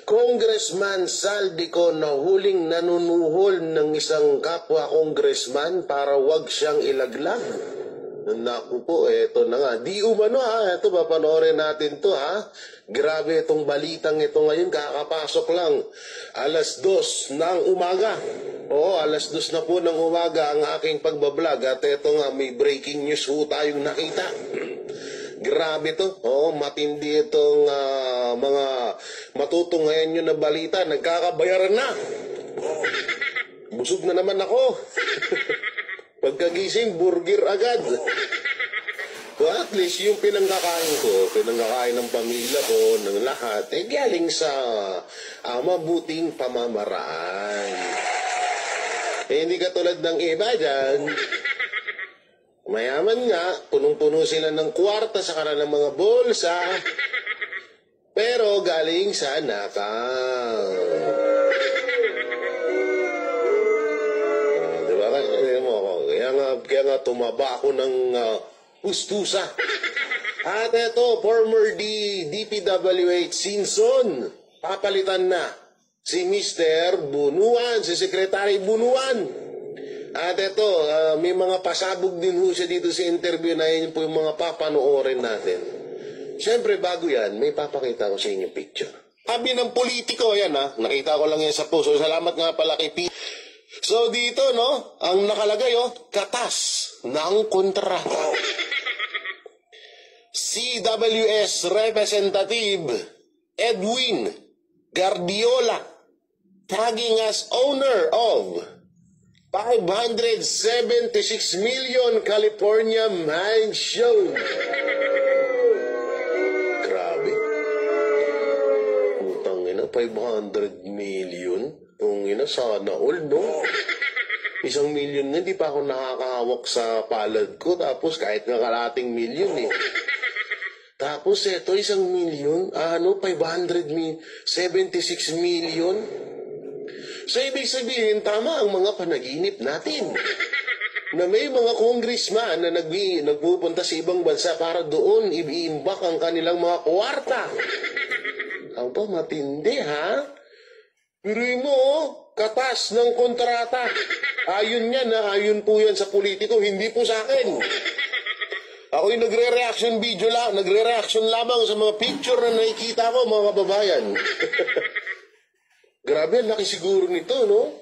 Congressman Saldico na huling nanunuhol ng isang kapwa congressman para wag siyang ilaglag. Naku po, eto na nga. Di umano ha, eto papanoorin natin to ha. Grabe itong balitang ito ngayon, kakapasok lang. 2:00 ng umaga. Oo, 2:00 na po ng umaga ang aking pagbablog. At eto nga, may breaking news po tayong nakita. Grabe to. Oo, matindi itong mga matutunghayan nyo na balita. Nagkakabayaran na. Busog na naman ako. Pagkagising, burger agad. So at least yung pinanggakain ko, pinanggakain ng pamilya ko, ng lahat, galing sa mabuting pamamaraan. Hindi katulad ng iba dyan. Mayaman nga, punong-puno sila ng kwarta sa kanilang mga bulsa, pero galing sa nakal. Diba? Kaya nga tumaba ako ng pustusa. At ito, former DPWH Sinson, papalitan na si Mr. Bunuan, si Secretary Bunuan. At ito, may mga pasabog din ho siya dito sa interview na yun po yung mga papanoorin natin. Siyempre, bago yan, may papakita ko sa inyo picture. Sabi ng politiko, yan ha, nakita ko lang yan sa puso. Salamat nga pala kay P. So dito, no, ang nakalagay, katas ng kontrata. CWS Representative Edwin Guardiola, tagging as owner of 576 million California mansion. Grabe. Putang ina, 500 million. Kung ina, sana all, no? 1 million nga, di pa ako nakakahawak sa palad ko. Tapos kahit nga kalating million eh. Tapos eto, 1 million, 500 million, 76 million. So, ibig sabihin, tama ang mga panaginip natin. Na may mga congressman na nagpupunta sa ibang bansa para doon i-imbak ang kanilang mga kwarta. Ang pa, matindi, ha? Pero mo, katas ng kontrata. Ayon yan, ayon po yan sa politiko, hindi po sa akin. Ako'y nagre-reaction video lang, nagre-reaction lamang sa mga picture na nakikita ko, mga kababayan. Grabe, laki siguro nito, no?